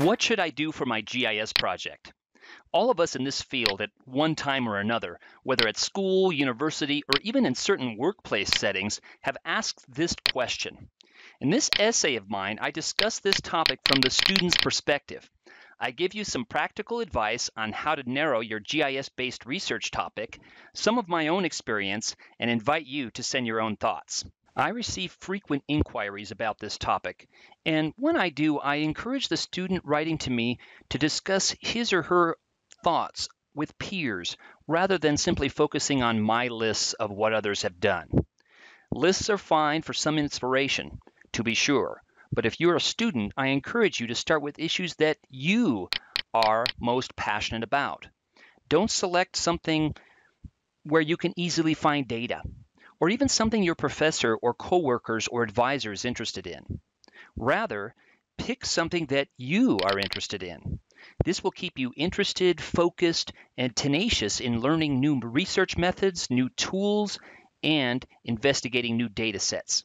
What should I do for my GIS project? All of us in this field at one time or another, whether at school, university, or even in certain workplace settings, have asked this question. In this essay of mine, I discuss this topic from the student's perspective. I give you some practical advice on how to narrow your GIS-based research topic, some of my own experience, and invite you to send your own thoughts. I receive frequent inquiries about this topic, and when I do, I encourage the student writing to me to discuss his or her thoughts with peers rather than simply focusing on my lists of what others have done. Lists are fine for some inspiration, to be sure, but if you're a student, I encourage you to start with issues that you are most passionate about. Don't select something where you can easily find data, or even something your professor or coworkers or advisor is interested in. Rather, pick something that you are interested in. This will keep you interested, focused, and tenacious in learning new research methods, new tools, and investigating new data sets.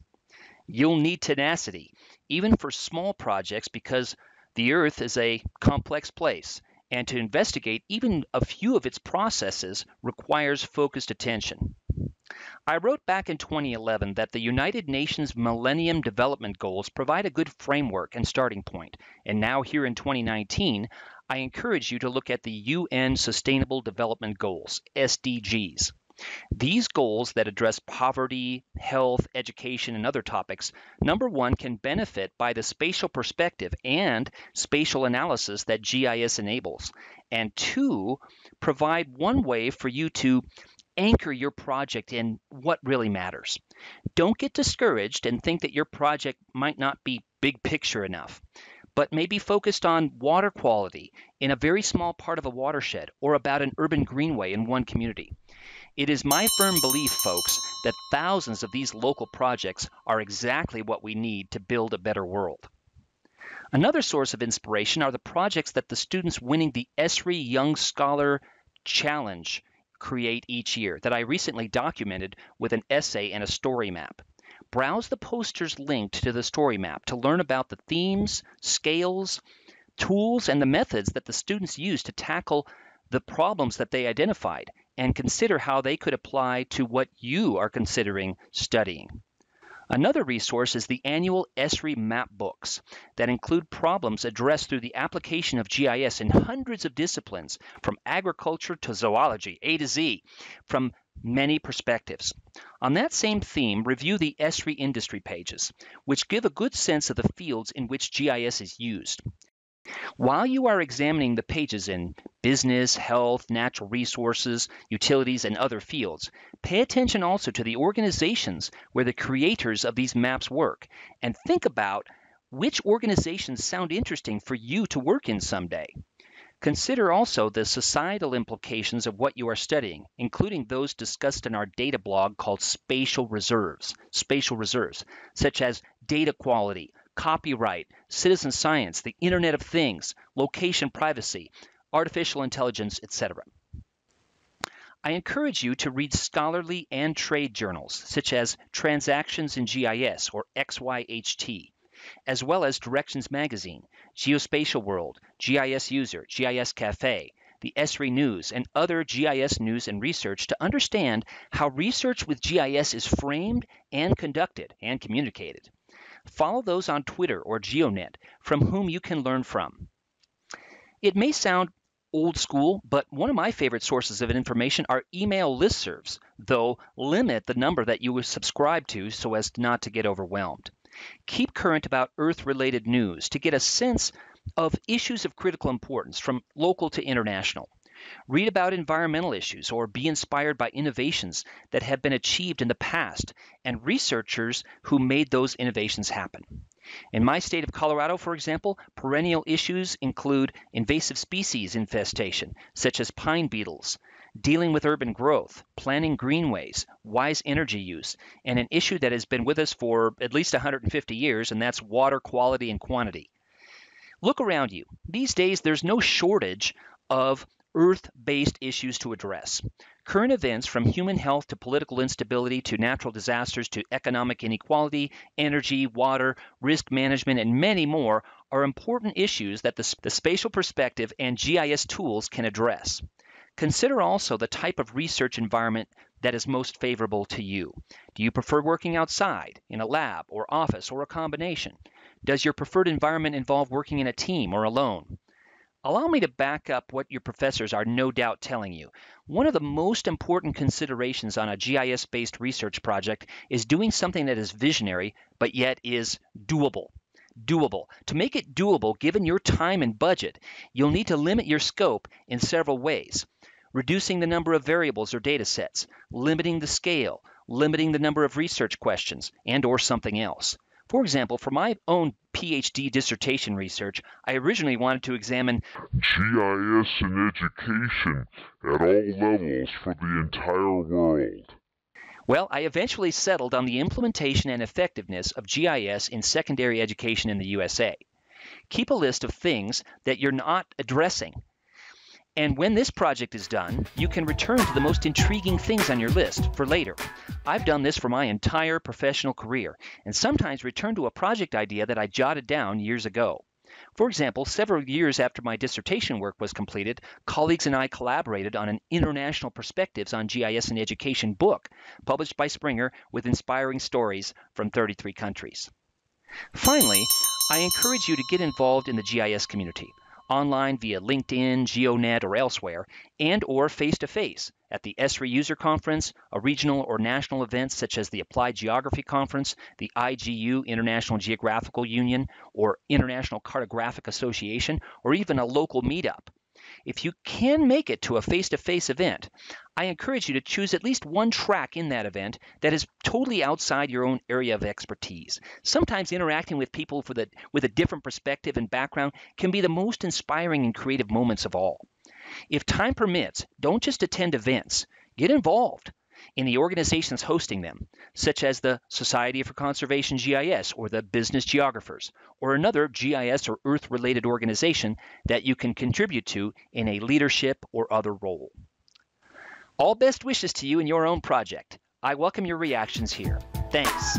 You'll need tenacity, even for small projects, because the Earth is a complex place, and to investigate even a few of its processes requires focused attention. I wrote back in 2011 that the United Nations Millennium Development Goals provide a good framework and starting point, and now here in 2019, I encourage you to look at the UN Sustainable Development Goals, SDGs. These goals that address poverty, health, education, and other topics, number one, can benefit by the spatial perspective and spatial analysis that GIS enables, and two, provide one way for you to anchor your project in what really matters. Don't get discouraged and think that your project might not be big picture enough, but may be focused on water quality in a very small part of a watershed or about an urban greenway in one community. It is my firm belief, folks, that thousands of these local projects are exactly what we need to build a better world. Another source of inspiration are the projects that the students winning the ESRI Young Scholar Challenge create each year that I recently documented with an essay and a story map. Browse the posters linked to the story map to learn about the themes, scales, tools, and the methods that the students use to tackle the problems that they identified, and consider how they could apply to what you are considering studying. Another resource is the annual ESRI map books that include problems addressed through the application of GIS in hundreds of disciplines, from agriculture to zoology, A to Z, from many perspectives. On that same theme, review the ESRI industry pages, which give a good sense of the fields in which GIS is used. While you are examining the pages in business, health, natural resources, utilities, and other fields, pay attention also to the organizations where the creators of these maps work, and think about which organizations sound interesting for you to work in someday. Consider also the societal implications of what you are studying, including those discussed in our data blog called spatial reserves, such as data quality, copyright, citizen science, the Internet of Things, location privacy, artificial intelligence, etc. I encourage you to read scholarly and trade journals, such as Transactions in GIS, or XYHT, as well as Directions Magazine, Geospatial World, GIS User, GIS Cafe, the ESRI News, and other GIS news and research to understand how research with GIS is framed and conducted and communicated. Follow those on Twitter or GeoNet from whom you can learn from. It may sound old school, but one of my favorite sources of information are email listservs, though limit the number that you subscribe to so as not to get overwhelmed. Keep current about Earth-related news to get a sense of issues of critical importance from local to international. Read about environmental issues or be inspired by innovations that have been achieved in the past and researchers who made those innovations happen. In my state of Colorado, for example, perennial issues include invasive species infestation, such as pine beetles, dealing with urban growth, planning greenways, wise energy use, and an issue that has been with us for at least 150 years, and that's water quality and quantity. Look around you. These days, there's no shortage of Earth-based issues to address. Current events from human health to political instability to natural disasters to economic inequality, energy, water, risk management, and many more are important issues that the spatial perspective and GIS tools can address. Consider also the type of research environment that is most favorable to you. Do you prefer working outside, in a lab or office, or a combination? Does your preferred environment involve working in a team or alone? Allow me to back up what your professors are no doubt telling you. One of the most important considerations on a GIS-based research project is doing something that is visionary, but yet is doable. Doable. To make it doable, given your time and budget, you'll need to limit your scope in several ways. Reducing the number of variables or data sets, limiting the scale, limiting the number of research questions, and/or something else. For example, for my own PhD dissertation research, I originally wanted to examine GIS in education at all levels for the entire world. Well, I eventually settled on the implementation and effectiveness of GIS in secondary education in the USA. Keep a list of things that you're not addressing. And when this project is done, you can return to the most intriguing things on your list for later. I've done this for my entire professional career, and sometimes return to a project idea that I jotted down years ago. For example, several years after my dissertation work was completed, colleagues and I collaborated on an International Perspectives on GIS in Education book, published by Springer with inspiring stories from 33 countries. Finally, I encourage you to get involved in the GIS community, online via LinkedIn, GeoNet, or elsewhere, and/or face-to-face at the ESRI User Conference, a regional or national events such as the Applied Geography Conference, the IGU, International Geographical Union, or International Cartographic Association, or even a local meetup. If you can make it to a face-to-face event, I encourage you to choose at least one track in that event that is totally outside your own area of expertise. Sometimes interacting with people with a different perspective and background can be the most inspiring and creative moments of all. If time permits, don't just attend events. Get involved in the organizations hosting them, such as the Society for Conservation GIS or the Business Geographers, or another GIS or Earth-related organization that you can contribute to in a leadership or other role. All best wishes to you in your own project. I welcome your reactions here. Thanks.